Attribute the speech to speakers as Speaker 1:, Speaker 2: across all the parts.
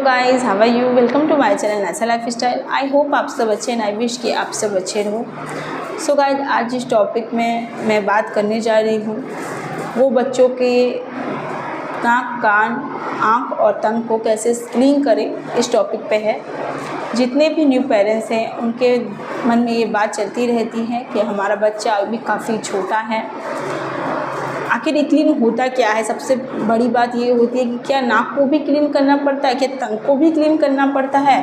Speaker 1: Guys, how are you? Welcome to my channel Nesa life style. I hope आप सब अच्छे हैं। आई विश कि आप सब अच्छे रहो। सो गाइस, आज जिस टॉपिक में मैं बात करने जा रही हूँ वो बच्चों के नाक, कान, आँख और टंग को कैसे क्लीन करें, इस टॉपिक पे है। जितने भी न्यू पेरेंट्स हैं उनके मन में ये बात चलती रहती है कि हमारा बच्चा अभी काफ़ी छोटा है, आखिर ये क्लीन होता क्या है। सबसे बड़ी बात ये होती है कि क्या नाक को भी क्लीन करना पड़ता है, क्या टंग को भी क्लीन करना पड़ता है।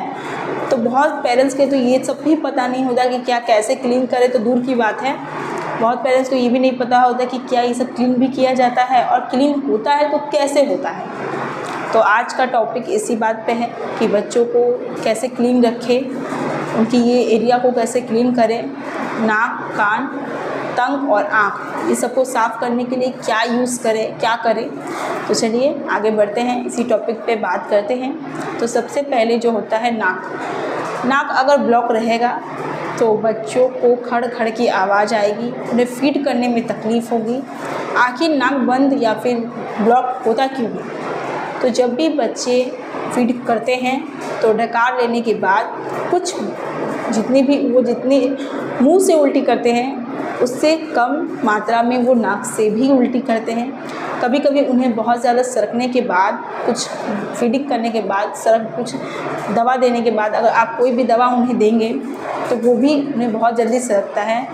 Speaker 1: तो बहुत पेरेंट्स के तो ये सब भी पता नहीं होता कि क्या कैसे क्लीन करें, तो दूर की बात है। बहुत पेरेंट्स को ये भी नहीं पता होता कि क्या ये सब क्लीन भी किया जाता है और क्लीन होता है तो कैसे होता है। तो आज का टॉपिक इसी बात पे है कि बच्चों को कैसे क्लीन रखें, उनकी ये एरिया को कैसे क्लीन करें, नाक, कान, टंग और आँख, ये सबको साफ़ करने के लिए क्या यूज़ करें, क्या करें। तो चलिए आगे बढ़ते हैं, इसी टॉपिक पे बात करते हैं। तो सबसे पहले जो होता है नाक अगर ब्लॉक रहेगा तो बच्चों को खड़ खड़ की आवाज़ आएगी, उन्हें फीड करने में तकलीफ़ होगी। आखिर नाक बंद या फिर ब्लॉक होता क्यों है? तो जब भी बच्चे फीड करते हैं तो डकार लेने के बाद कुछ जितनी मुंह से उल्टी करते हैं उससे कम मात्रा में वो नाक से भी उल्टी करते हैं। कभी कभी उन्हें बहुत ज़्यादा सरकने के बाद, कुछ फीडिंग करने के बाद, कुछ दवा देने के बाद अगर आप कोई भी दवा उन्हें देंगे तो वो भी उन्हें बहुत जल्दी सरकता है,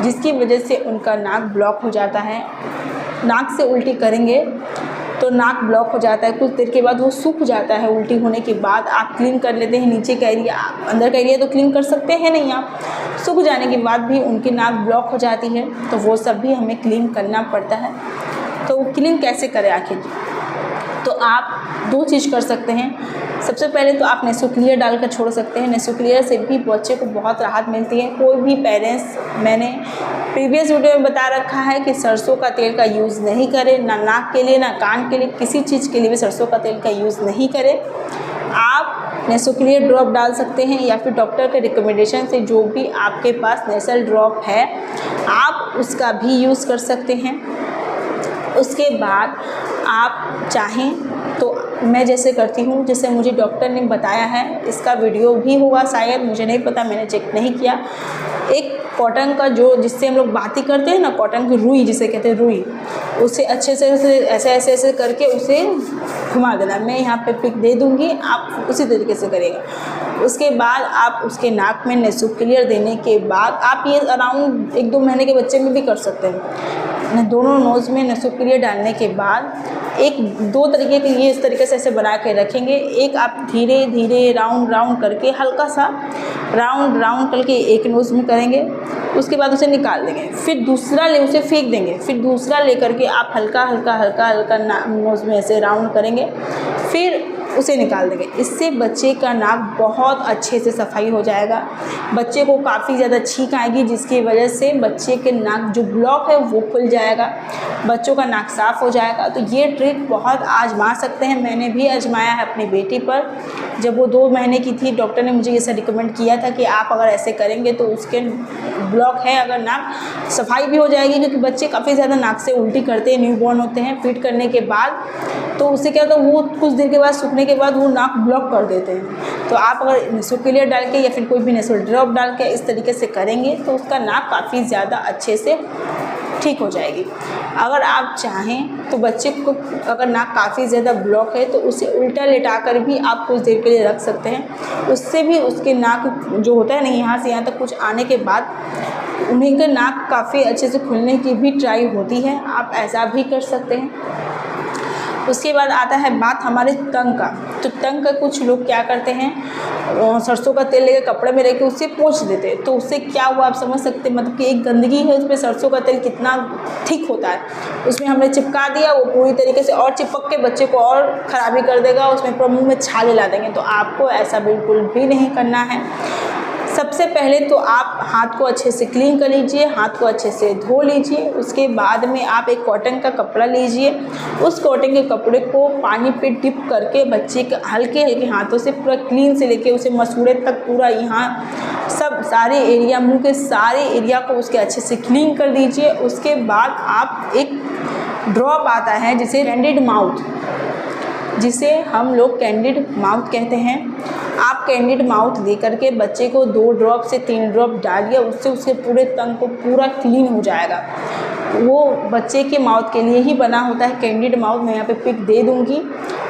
Speaker 1: जिसकी वजह से उनका नाक ब्लॉक हो जाता है। नाक से उल्टी करेंगे तो नाक ब्लॉक हो जाता है, कुछ देर के बाद वो सूख जाता है। उल्टी होने के बाद आप क्लीन कर लेते हैं नीचे का एरिया, अंदर का एरिया तो क्लीन कर सकते हैं नहीं आप। सूख जाने के बाद भी उनकी नाक ब्लॉक हो जाती है, तो वो सब भी हमें क्लीन करना पड़ता है। तो क्लीन कैसे करें आखिर? तो आप दो चीज़ कर सकते हैं। सबसे पहले तो आप नेसोक्लियर डालकर छोड़ सकते हैं। नेसोक्लियर से भी बच्चे को बहुत राहत मिलती है। कोई भी पेरेंट्स, मैंने प्रीवियस वीडियो में बता रखा है कि सरसों का तेल का यूज़ नहीं करें, ना नाक के लिए ना कान के लिए, किसी चीज़ के लिए भी सरसों का तेल का यूज़ नहीं करें। आप नेसोक्लियर ड्रॉप डाल सकते हैं या फिर डॉक्टर के रिकमेंडेशन से जो भी आपके पास नेसल ड्रॉप है आप उसका भी यूज़ कर सकते हैं। उसके बाद आप चाहें तो मैं जैसे करती हूँ, जैसे मुझे डॉक्टर ने बताया है, इसका वीडियो भी होगा शायद, मुझे नहीं पता, मैंने चेक नहीं किया। एक कॉटन का जो जिससे हम लोग बाती करते हैं ना, कॉटन की रुई जिसे कहते हैं, रुई, उसे अच्छे से ऐसे करके उसे घुमा देना। मैं यहाँ पे पिक दे दूँगी, आप उसी तरीके से करेगा। उसके बाद आप उसके नाक में नेसोक्लियर देने के बाद आप ये अराउंड 1-2 महीने के बच्चे में भी कर सकते हैं। दोनों नोज़ में नेसोक्लियर डालने के बाद 1-2 तरीके के ये इस तरीके से ऐसे बना के रखेंगे। एक आप धीरे धीरे राउंड करके, हल्का सा राउंड करके एक नोज़ में करेंगे, उसके बाद उसे निकाल देंगे। फिर दूसरा उसे फेंक देंगे, फिर दूसरा लेकर के आप हल्का नोज़ में ऐसे राउंड करेंगे, फिर उसे निकाल देंगे। इससे बच्चे का नाक बहुत अच्छे से सफाई हो जाएगा। बच्चे को काफ़ी ज़्यादा छींक आएगी, जिसकी वजह से बच्चे के नाक जो ब्लॉक है वो खुल जाएगा, बच्चों का नाक साफ़ हो जाएगा। तो ये ट्रिक बहुत आजमा सकते हैं। मैंने भी आजमाया है अपनी बेटी पर। जब वो 2 महीने की थी, डॉक्टर ने मुझे ऐसा रिकमेंड किया था कि आप अगर ऐसे करेंगे तो उसके ब्लॉक है अगर नाक, सफाई भी हो जाएगी। क्योंकि बच्चे काफ़ी ज़्यादा नाक से उल्टी करते हैं, न्यूबॉर्न होते हैं, फीड करने के बाद, तो उससे क्या होता है, वो कुछ देर के बाद सूखने के बाद वो नाक ब्लॉक कर देते हैं। तो आप अगर नेसोक्लियर डाल के या फिर कोई भी नेसल ड्रॉप डाल के इस तरीके से करेंगे तो उसका नाक काफ़ी ज़्यादा अच्छे से ठीक हो जाएगी। अगर आप चाहें तो बच्चे को अगर नाक काफ़ी ज़्यादा ब्लॉक है तो उसे उल्टा लेटा कर भी आप कुछ देर के लिए रख सकते हैं। उससे भी उसके नाक जो होता है ना, यहाँ से यहाँ तक कुछ आने के बाद उन्हीं का नाक काफ़ी अच्छे से खुलने की भी ट्राई होती है। आप ऐसा भी कर सकते हैं। उसके बाद आता है बात हमारे टंग का। तो टंग का कुछ लोग क्या करते हैं, सरसों का तेल लेकर कपड़े में लेकर उससे पोंछ देते हैं। तो उससे क्या हुआ आप समझ सकते हैं, मतलब कि एक गंदगी है उसमें, सरसों का तेल कितना ठीक होता है, उसमें हमने चिपका दिया, वो पूरी तरीके से और चिपक के बच्चे को और ख़राबी कर देगा, उसमें पूरा मुँह में छाले ला देंगे। तो आपको ऐसा बिल्कुल भी नहीं करना है। सबसे पहले तो आप हाथ को अच्छे से क्लीन कर लीजिए, हाथ को अच्छे से धो लीजिए। उसके बाद में आप एक कॉटन का कपड़ा लीजिए, उस कॉटन के कपड़े को पानी पे डिप करके बच्चे के हल्के हाथों से पूरा क्लीन से लेके उसे मसूड़े तक पूरा यहाँ सब सारे एरिया, मुंह के सारे एरिया को उसके अच्छे से क्लीन कर दीजिए। उसके बाद आप एक ड्रॉप आता है जिसे कैंडिड माउथ, जिसे हम लोग कैंडिड माउथ कहते हैं। आप कैंडिड माउथ दे करके बच्चे को 2 ड्रॉप से 3 ड्रॉप डालिए, उससे उसके पूरे तंग को पूरा क्लीन हो जाएगा। वो बच्चे के माउथ के लिए ही बना होता है कैंडिड माउथ। मैं यहाँ पे पिक दे दूँगी,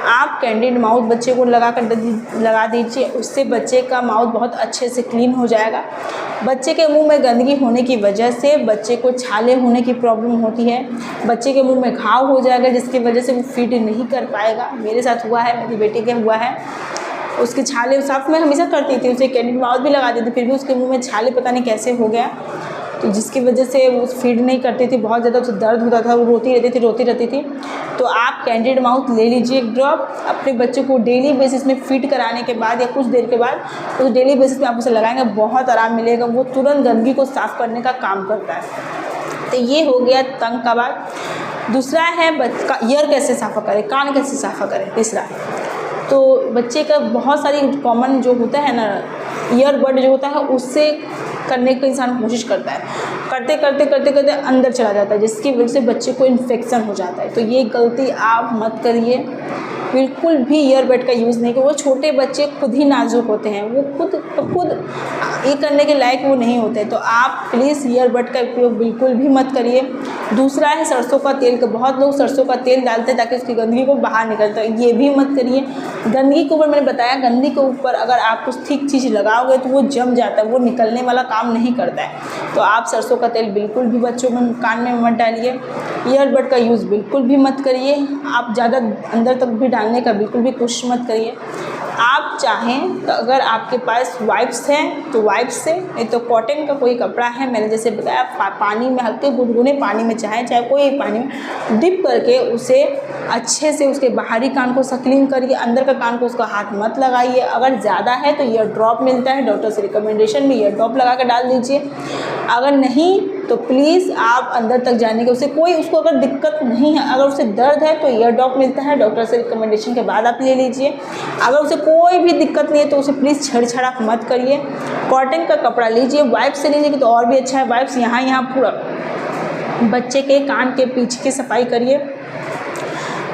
Speaker 1: आप कैंडिड माउथ बच्चे को लगा दीजिए, उससे बच्चे का माउथ बहुत अच्छे से क्लीन हो जाएगा। बच्चे के मुंह में गंदगी होने की वजह से बच्चे को छाले होने की प्रॉब्लम होती है, बच्चे के मुंह में घाव हो जाएगा, जिसकी वजह से वो फीड नहीं कर पाएगा। मेरे साथ हुआ है, मेरी बेटी के हुआ है। उसके छाले साफ मैं हमेशा करती थी, उसे कैंडिड माउथ भी लगा देती, फिर भी उसके मुंह में छाले पता नहीं कैसे हो गया, तो जिसकी वजह से वो फीड नहीं करती थी, बहुत ज़्यादा उसे दर्द होता था, वो रोती रहती थी। तो आप कैंडिड माउथ ले लीजिए 1 ड्रॉप, अपने बच्चे को डेली बेसिस में फीड कराने के बाद या कुछ देर के बाद उस डेली बेसिस पे आप उसे लगाएंगे, बहुत आराम मिलेगा। वो तुरंत गंदगी को साफ़ करने का काम करता है। तो ये हो गया तंग का बात। दूसरा है ईयर कैसे साफ़ा करें, कान कैसे साफ़ा करें। तीसरा, तो बच्चे का बहुत सारी कॉमन जो होता है ना, ईयरबड जो होता है उससे करने की इंसान कोशिश करता है, करते करते अंदर चला जाता है, जिसकी वजह से बच्चे को इन्फेक्शन हो जाता है। तो ये गलती आप मत करिए, बिल्कुल भी ईयरबड का यूज़ नहीं करो। वो छोटे बच्चे खुद ही नाजुक होते हैं, वो खुद ये करने के लायक वो नहीं होते, तो आप प्लीज़ ईयरबड का उपयोग बिल्कुल भी मत करिए। दूसरा है सरसों का तेल का, बहुत लोग सरसों का तेल डालते हैं ताकि उसकी गंदगी को बाहर निकलता है, ये भी मत करिए। गंदगी के ऊपर मैंने बताया, गंदगी के ऊपर अगर आप कुछ ठीक चीज़ लगाओगे तो वो जम जाता है, वो निकलने वाला काम नहीं करता है। तो आप सरसों का तेल बिल्कुल भी बच्चों में कान में मत डालिए। ईयरबड का यूज़ बिल्कुल भी मत करिए, आप ज़्यादा अंदर तक भी डालने का बिल्कुल भी कोशिश मत करिए। आप चाहें तो अगर आपके पास वाइप्स हैं तो वाइप्स से, नहीं तो कॉटन का कोई कपड़ा है, मैंने जैसे बताया पानी में हल्के गुनगुने पानी में चाहे कोई पानी में डिप करके उसे अच्छे से उसके बाहरी कान को क्लीन करिए, अंदर का कान को उसका हाथ मत लगाइए। अगर ज़्यादा है तो ईयर ड्रॉप मिलता है, डॉक्टर से रिकमेंडेशन में ईयर ड्रॉप लगा कर डाल दीजिए। अगर नहीं तो प्लीज़ आप अंदर तक जाने के उसको अगर दिक्कत नहीं है, अगर उसे दर्द है तो ईयर ड्रॉप मिलता है, डॉक्टर से रिकमेंडेशन के बाद आप ले लीजिए। अगर उसे कोई भी दिक्कत नहीं है तो उसे प्लीज़ छेड़छाड़ मत करिए। कॉटन का कपड़ा लीजिए, वाइप्स से लीजिए तो और भी अच्छा है। वाइप्स यहाँ पूरा बच्चे के कान के पीछे की सफाई करिए,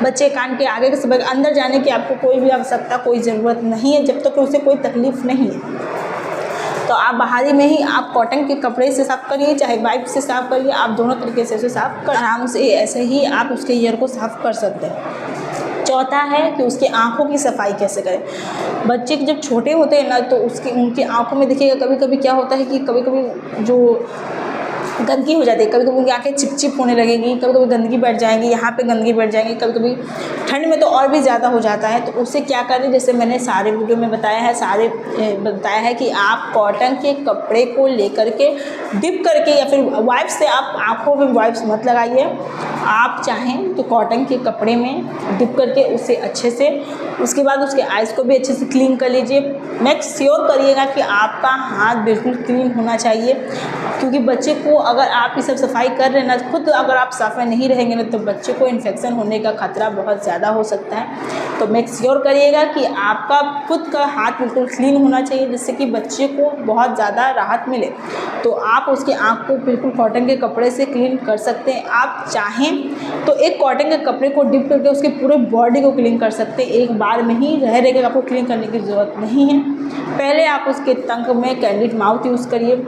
Speaker 1: बच्चे कान के आगे की सफाई। अंदर जाने की आपको कोई भी आवश्यकता, कोई ज़रूरत नहीं है जब तक उसे कोई तकलीफ़ नहीं है। तो आप बाहरी में ही आप कॉटन के कपड़े से साफ़ करिए, चाहे वाइप से साफ़ करिए, आप दोनों तरीके से उसे साफ़ कर आराम से ऐसे ही आप उसके ईयर को साफ़ कर सकते हैं। चौथा है कि उसकी आँखों की सफाई कैसे करें। बच्चे जब छोटे होते हैं ना तो उनकी आँखों में देखिएगा कभी कभी क्या होता है कि कभी कभी जो गंदगी हो जाती है, कभी कभी उनकी आँखें चिपचिप होने लगेंगी, कभी कभी गंदगी बैठ जाएंगी, यहाँ पे गंदगी बैठ जाएंगी, कभी कभी ठंड में तो और भी ज़्यादा हो जाता है। तो उससे क्या करें, जैसे मैंने सारे वीडियो में बताया है कि आप कॉटन के कपड़े को लेकर के डिप करके या फिर वाइप से, आप आँखों में वाइप्स मत लगाइए, आप चाहें तो कॉटन के कपड़े में डिप करके उसे अच्छे से, उसके बाद उसके आइज़ को भी अच्छे से क्लीन कर लीजिए। मेक श्योर करिएगा कि आपका हाथ बिल्कुल क्लीन होना चाहिए, क्योंकि बच्चे को अगर आप ये सब सफाई कर रहे हैं ना, खुद अगर आप सफाई नहीं रहेंगे ना तो बच्चे को इन्फेक्शन होने का खतरा बहुत ज़्यादा हो सकता है। तो मेक श्योर करिएगा कि आपका खुद का हाथ बिल्कुल क्लीन होना चाहिए, जिससे कि बच्चे को बहुत ज़्यादा राहत मिले। तो आप उसके आँख को बिल्कुल कॉटन के कपड़े से क्लीन कर सकते हैं। आप चाहें तो एक कॉटन के कपड़े को डिप करके उसके पूरे बॉडी को क्लीन कर सकते हैं, एक बार में ही रह आपको क्लीन करने की ज़रूरत नहीं है। पहले आप उसके टंग में कैंडिड माउथ यूज़ करिए,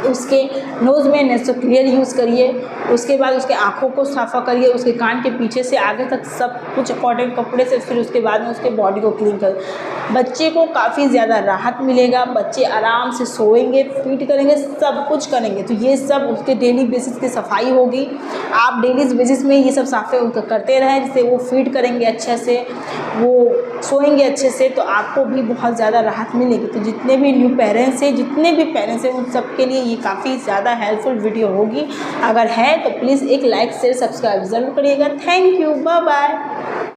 Speaker 1: उसके नोज़ में नेसोक्लियर यूज़ करिए, उसके बाद उसके आँखों को साफ़ा करिए, उसके कान के पीछे से आगे तक सब कुछ कॉटन कपड़े से, फिर उसके बाद में उसके बॉडी को क्लीन कर। बच्चे को काफ़ी ज़्यादा राहत मिलेगा, बच्चे आराम से सोएंगे, फीड करेंगे, सब कुछ करेंगे। तो ये सब उसके डेली बेसिस की सफाई होगी। आप डेली बेसिस में ये सब साफ़े करते रहें, जिससे वो फीड करेंगे अच्छे से, वो सोएंगे अच्छे से, तो आपको भी बहुत ज़्यादा राहत मिलेगी। तो जितने भी पेरेंट्स हैं उन सब के लिए ये काफ़ी ज़्यादा हेल्पफुल वीडियो होगी। अगर है तो प्लीज़ एक लाइक शेयर सब्सक्राइब ज़रूर करिएगा। Thank you, bye bye.